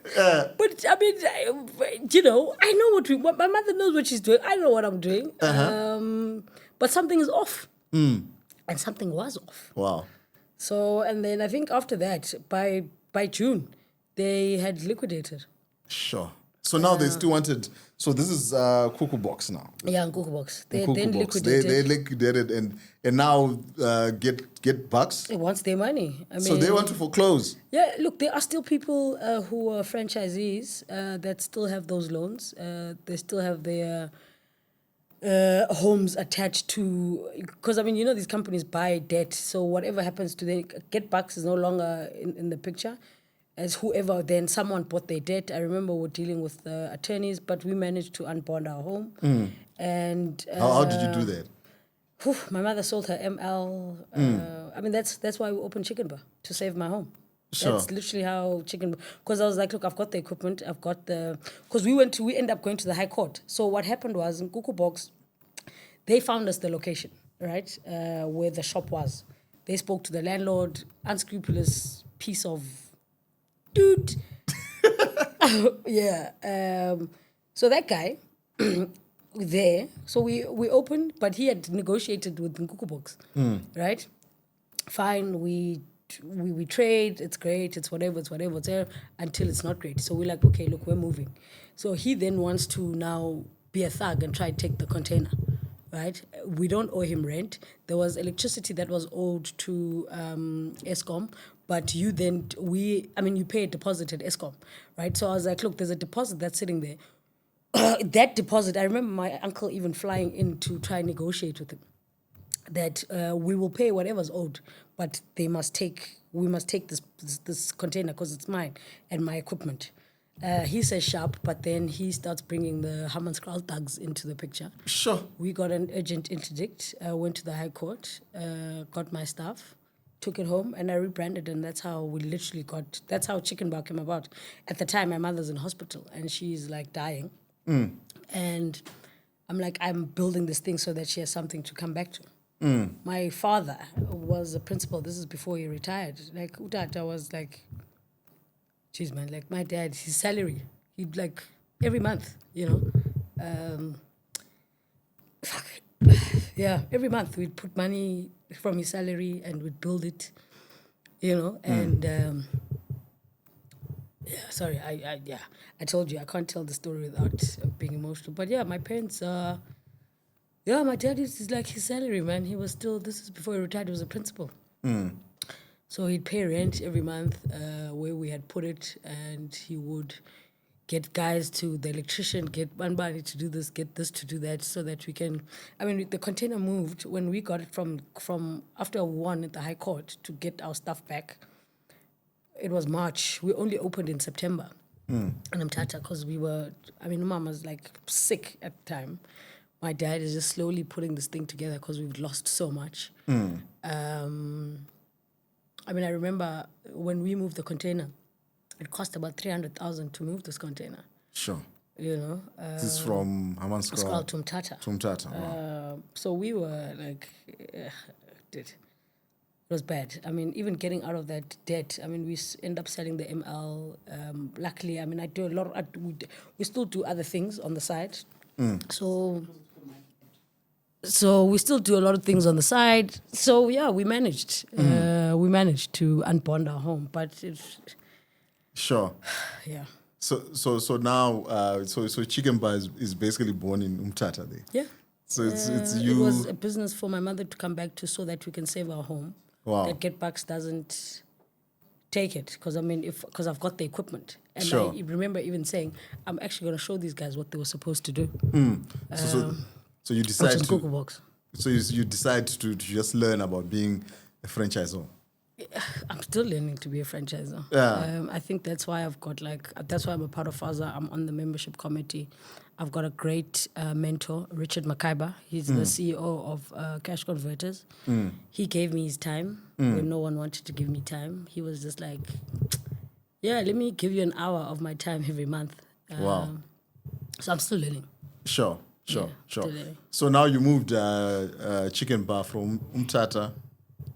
But, I know what my mother knows what she's doing. I know what I'm doing. But something is off. And something was off. Wow. So, and then I think after that, by June, they had liquidated. Sure. So now they still wanted... So this is Cuckoo Box now. Yeah, Cuckoo Box. They Cuckoo then Box. liquidated. They liquidated and now Get Bucks. It wants their money. So they want to foreclose. Yeah, look, there are still people who are franchisees that still have those loans. They still have their homes attached to... Because, these companies buy debt. So whatever happens to them, Get Bucks is no longer in the picture. As whoever, then someone bought their debt. I remember we're dealing with attorneys, but we managed to unbond our home. And how did you do that? My mother sold her ML. That's why we opened Chicken Bar, to save my home. Sure. That's literally how Chicken Bar... Because I was like, look, I've got the equipment, I've got the... Because we ended up going to the High Court. So what happened was, in Cuckoo Box, they found us the location, right, where the shop was. They spoke to the landlord, unscrupulous piece of... dude. Yeah. So that guy there, so we opened, but he had negotiated with the Cuckoo Box, right? Fine, we trade, it's great, it's whatever, until it's not great. So we're like, okay, look, we're moving. So he then wants to now be a thug and try to take the container, right? We don't owe him rent. There was electricity that was owed to Eskom, but you pay a deposit at Eskom, right? So I was like, look, there's a deposit that's sitting there. That deposit, I remember my uncle even flying in to try and negotiate with him that we will pay whatever's owed, but we must take this container because it's mine and my equipment. He says sharp, but then he starts bringing the Hammanskraal thugs into the picture. Sure. We got an urgent interdict, went to the High Court, got my stuff, took it home, and I rebranded, and that's how that's how Chicken Bar came about. At the time, my mother's in hospital, and she's like dying. And I'm like, I'm building this thing so that she has something to come back to. My father was a principal. This is before he retired. Like Utata was like, geez man, like my dad, his salary, he'd like every month, fuck. Yeah, every month we'd put money from his salary and we'd build it, and yeah, sorry, I told you I can't tell the story without being emotional. But yeah, my parents, my dad is like his salary, man. He was still, this is before he retired, he was a principal. So he'd pay rent every month where we had put it, and he would get guys the electrician, get Banbani to do this, get this to do that, so that we can, the container moved when we got it from after we won at the High Court to get our stuff back. It was March. We only opened in September. And I'm Tata because Mom was like sick at the time. My dad is just slowly putting this thing together because we've lost so much. I remember when we moved the container, it cost about 300,000 to move this container. Sure. This is from Hamanskral to Mtata. To Mtata. Wow. So we were like, it was bad. Even getting out of that debt, we end up selling the ML. Luckily, I do a lot. We still do other things on the side. So we still do a lot of things on the side. So yeah, we managed. We managed to unbond our home, but it's sure. Yeah. So now, so Chicken Bar is basically born in Umtata there. Yeah. So it's you. It was a business for my mother to come back to so that we can save our home. Wow. That GetBucks doesn't take it because I've got the equipment, and sure. I remember even saying I'm actually going to show these guys what they were supposed to do. So you decide to Cuckoo Box. So you decide to just learn about being a franchisor. I'm still learning to be a franchisor. Yeah. I think that's why that's why I'm a part of FAZA. I'm on the membership committee. I've got a great mentor, Richard Makaiba. He's the CEO of Cash Converters. He gave me his time when no one wanted to give me time. He was just like, yeah, let me give you an hour of my time every month. Wow. So I'm still learning. Sure. Still learning. So now you moved Chicken Bar from Umtata.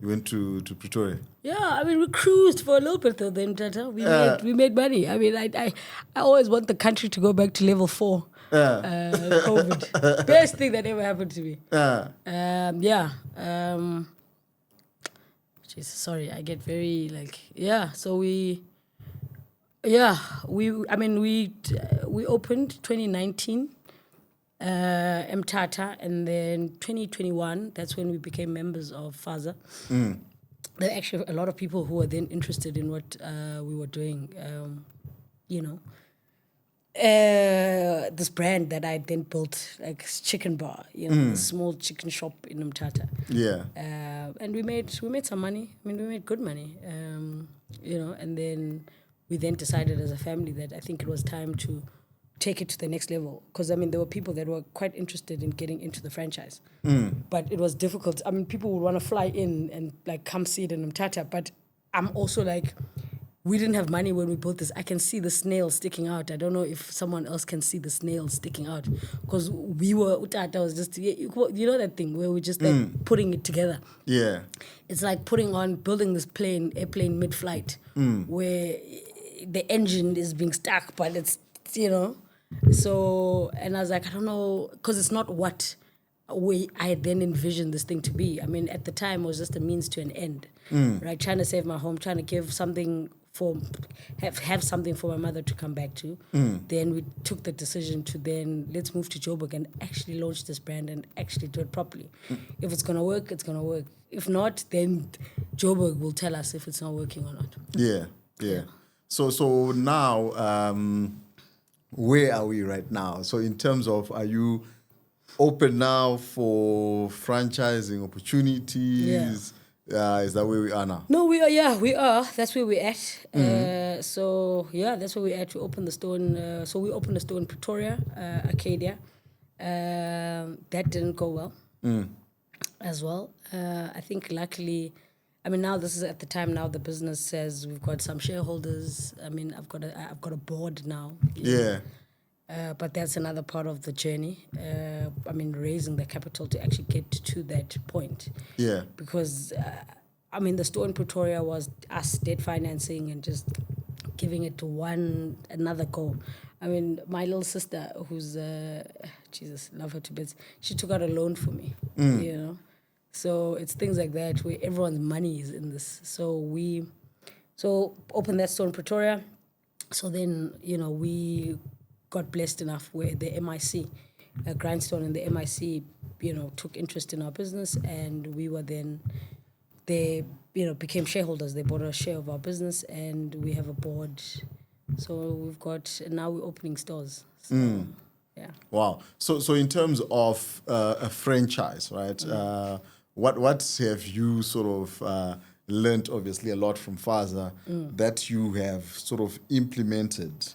You went to Pretoria. Yeah, we cruised for a little bit though. Then we made money. I always want the country to go back to level 4. COVID, best thing that ever happened to me. Jesus, sorry, I get very So we opened 2019. Mtata, and then 2021, that's when we became members of FAZA. There were actually a lot of people who were then interested in what we were doing, this brand that I then built, like Chicken Bar, a small chicken shop in Mtata. Yeah. And we made some money. We made good money, and then we then decided as a family that I think it was time to take it to the next level, because there were people that were quite interested in getting into the franchise, but it was difficult. People would want to fly in and come see it in Mtata, but I'm also like, we didn't have money when we built this. I can see the snail sticking out. I don't know if someone else can see the snail sticking out, because Utata was just, that thing where we're just putting it together. Yeah. It's like building this airplane mid-flight, where the engine is being stuck, but it's, So, and I was like, I don't know, because it's not what I then envisioned this thing to be. At the time, it was just a means to an end, right? Trying to save my home, trying to give something have something for my mother to come back to. Then we took the decision to let's move to Joburg and actually launch this brand and actually do it properly. If it's going to work, it's going to work. If not, then Joburg will tell us if it's not working or not. Yeah. So now, where are we right now? So in terms of, are you open now for franchising opportunities? Is that where we are now? No, we are. That's where we're at. That's where we're at. We opened the store in Pretoria, Arcadia. That didn't go well as well. I think luckily, now this is at the time now the business says we've got some shareholders. I've got a board now. Yeah. But that's another part of the journey. I mean, raising the capital to actually get to that point. Yeah. Because, I mean, the store in Pretoria was us debt financing and just giving it to another go. I mean, my little sister, who's, Jesus, love her to bits, she took out a loan for me, you know. So it's things like that where everyone's money is in this. So opened that store in Pretoria. So then, you know, we got blessed enough where the MIC, Grindstone and the MIC, you know, took interest in our business, and we were then, they, you know, became shareholders. They bought a share of our business, and we have a board. So we've got, and now we're opening stores. So, yeah. Wow. So in terms of a franchise, right? What have you sort of learned, obviously, a lot from Faza that you have sort of implemented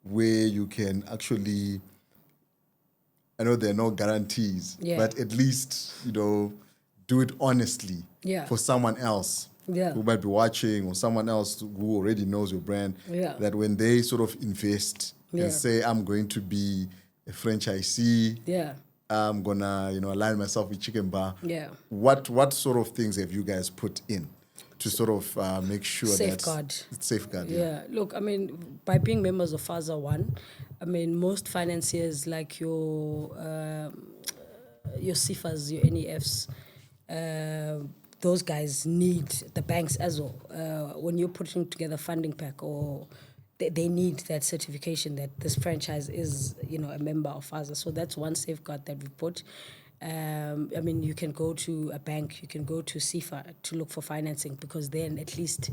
where you can actually, I know there are no guarantees, Yeah. but at least, you know, do it honestly Yeah. for someone else Yeah. who might be watching, or someone else who already knows your brand, Yeah. that when they sort of invest Yeah. and say, I'm going to be a franchisee, Yeah. I'm gonna, you know, align myself with Chicken Bar. Yeah. What sort of things have you guys put in to sort of make sure Safeguard. that it's safeguard? Yeah, look, I mean, by being members of FAZA One, I mean, most financiers like your CIFAs, your NEFs, those guys need the banks as well. When you're putting together a funding pack, or they need that certification that this franchise is, you know, a member of FAZA. So that's one safeguard that we put. I mean, you can go to a bank, you can go to CIFA to look for financing, because then at least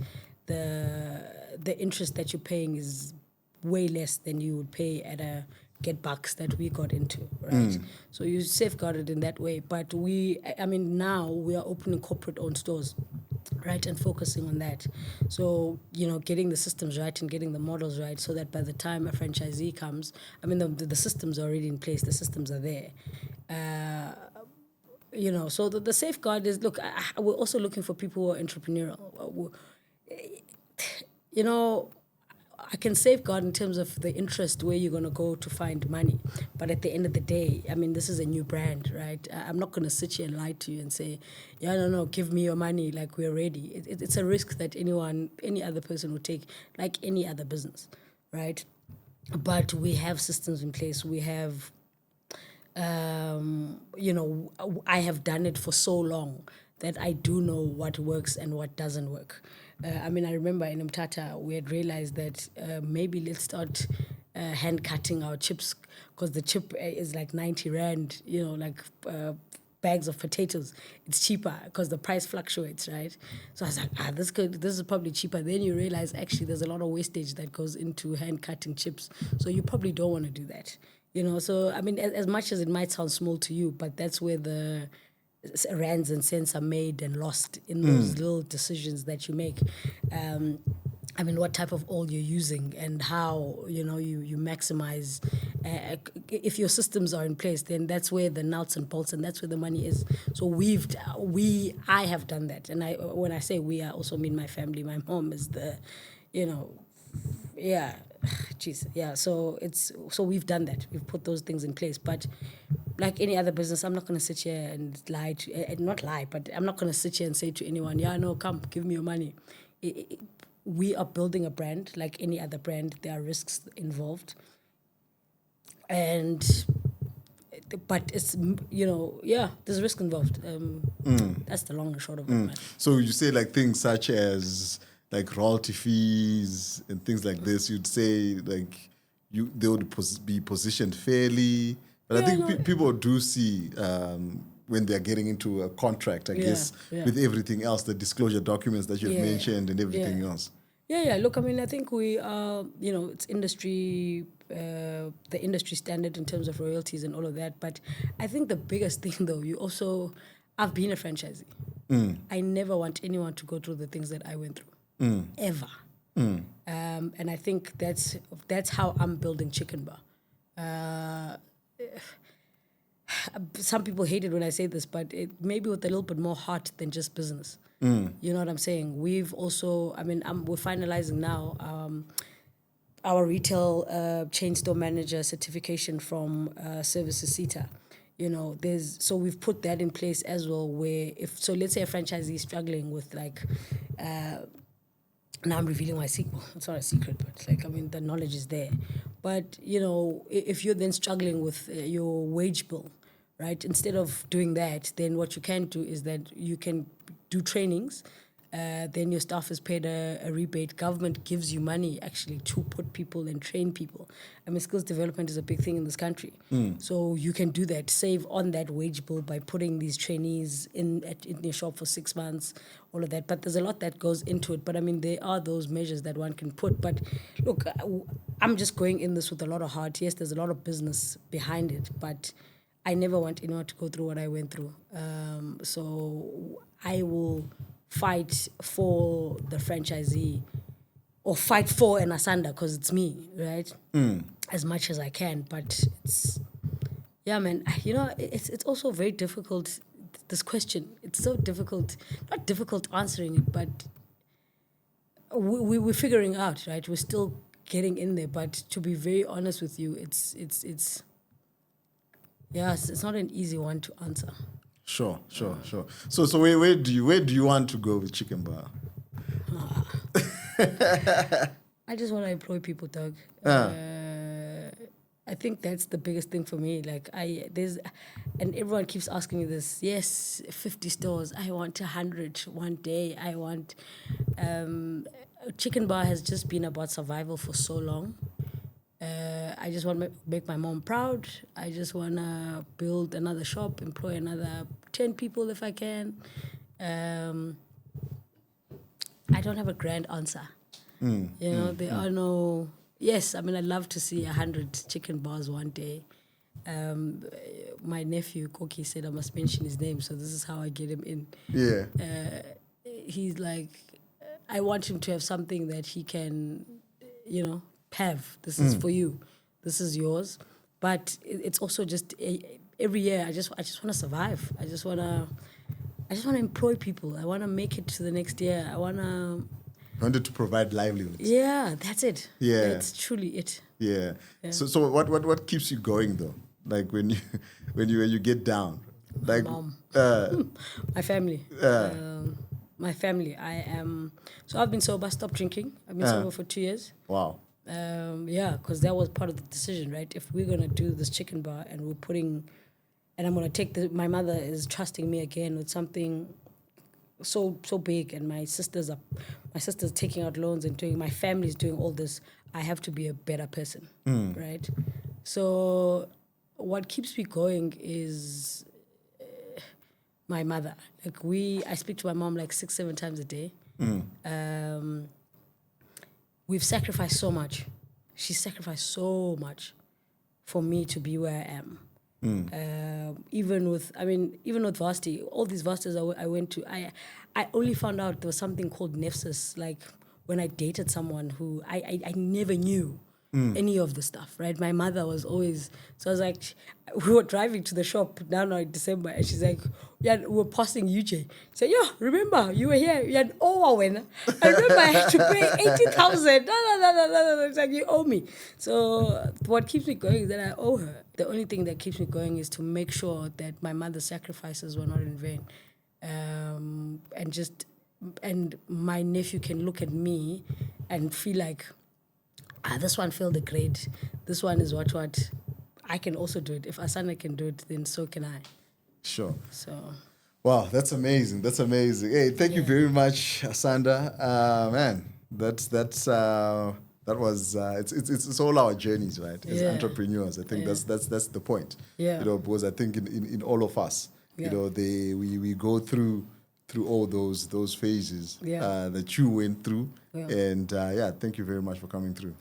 the interest that you're paying is way less than you would pay at a get bucks that we got into, right? So you safeguard it in that way. But I mean, now we are opening corporate-owned stores, right, and focusing on that. So, you know, getting the systems right and getting the models right, so that by the time a franchisee comes, I mean, the systems are already in place, the systems are there. You know, so the safeguard is, look, we're also looking for people who are entrepreneurial. You know, I can safeguard in terms of the interest where you're going to go to find money. But at the end of the day, I mean, this is a new brand, right? I'm not going to sit here and lie to you and say, yeah, no, give me your money, like we're ready. It's a risk that any other person would take, like any other business, right? But we have systems in place. We have, you know, I have done it for so long that I do know what works and what doesn't work. I mean, I remember in Mtata, we had realized that maybe let's start hand cutting our chips, because the chip is like 90 Rand, you know, like bags of potatoes. It's cheaper because the price fluctuates, right? So I was like, this is probably cheaper. Then you realize actually there's a lot of wastage that goes into hand cutting chips. So you probably don't want to do that. You know, so I mean, as much as it might sound small to you, but that's where the rands and cents are made and lost in those little decisions that you make. I mean, what type of oil you're using and how, you know, you maximize. If your systems are in place, then that's where the nuts and bolts, and that's where the money is. So I have done that. And when I say we, I also mean my family. My mom is the, you know, yeah, jeez, yeah. So we've done that. We've put those things in place. But like any other business, I'm not going to sit here and not lie, but I'm not going to sit here and say to anyone, yeah, no, come, give me your money. We are building a brand like any other brand. There are risks involved. But it's, you know, yeah, there's risk involved. That's the long and short of it, man. So you say like things such as like royalty fees and things like this, you'd say like they would be positioned fairly. But I think people do see when they're getting into a contract, I guess, with everything else, the disclosure documents that you've mentioned and everything else. Yeah. Look, I mean, I think we are, you know, it's industry, the industry standard in terms of royalties and all of that. But I think the biggest thing, though, I've been a franchisee. I never want anyone to go through the things that I went through, ever. And I think that's how I'm building Chicken Bar. Some people hate it when I say this, but it maybe with a little bit more heart than just business. You know what I'm saying? We've also, I mean, we're finalizing now our retail chain store manager certification from Services CETA. You know, we've put that in place as well. Where let's say a franchisee is struggling with like. Now I'm revealing my secret. It's not a secret, but like, I mean, the knowledge is there. But, you know, if you're then struggling with your wage bill, right, instead of doing that, then what you can do is that you can do trainings. Then your staff is paid a rebate. Government gives you money actually to put people and train people. I mean, skills development is a big thing in this country. So you can do that, save on that wage bill by putting these trainees in your shop for 6 months, all of that. But there's a lot that goes into it. But I mean, there are those measures that one can put. But look, I'm just going in this with a lot of heart. Yes, there's a lot of business behind it, but I never want anyone to go through what I went through. So I will fight for the franchisee or fight for an Asanda because it's me, right? As much as I can. But it's, yeah, man, you know, it's also very difficult, this question. It's so difficult, not difficult answering it, but we're figuring out, right? We're still getting in there. But to be very honest with you, it's not an easy one to answer. Sure. So where do you want to go with Chicken Bar? I just want to employ people, Doug. I think that's the biggest thing for me. Like and everyone keeps asking me this. Yes, 50 stores. I want 100 one day. I want. Chicken Bar has just been about survival for so long. I just want to make my mom proud. I just want to build another shop, employ another 10 people if I can. I don't have a grand answer. You know, there are no... Yes, I mean, I'd love to see 100 chicken bars one day. My nephew, Koki, said I must mention his name, so this is how I get him in. Yeah. He's like, I want him to have something that he can, you know, have. This is for you. This is yours. But it's also just every year I just want to survive. I just want to employ people. I want to make it to the next year. I wanted to provide livelihoods. Yeah, that's it. Yeah. That's truly it. Yeah. So what keeps you going though? Like when you get down? Like my mom. My family. My family. So I've been sober, stopped drinking. I've been sober for 2 years. Wow. Because that was part of the decision, right? If we're going to do this chicken bar and I'm going to take my mother is trusting me again with something so big, and my sister's taking out loans and my family's doing all this, I have to be a better person, right? So what keeps me going is my mother. Like I speak to my mom like 6-7 times a day. We've sacrificed so much. She's sacrificed so much for me to be where I am. Even with Varsity, all these Varsities I went to, I only found out there was something called Nefsis, like when I dated someone who I never knew any of the stuff, right? My mother was always, so I was like, we were driving to the shop now in December, and she's like, yeah, we're passing UJ. She said, yeah, remember, you were here, you had when I remember I had to pay 80,000. No. It's like, you owe me. So what keeps me going is that I owe her. The only thing that keeps me going is to make sure that my mother's sacrifices were not in vain. And my nephew can look at me and feel like, this one failed the grade. This one is what I can also do it. If Asanda can do it, then so can I. Sure. So. Wow, that's amazing. Hey, thank you very much, Asanda. Man, that was it's all our journeys, right? As entrepreneurs, I think that's the point. Yeah. You know, because I think in all of us, you know, we go through all those phases that you went through, and thank you very much for coming through.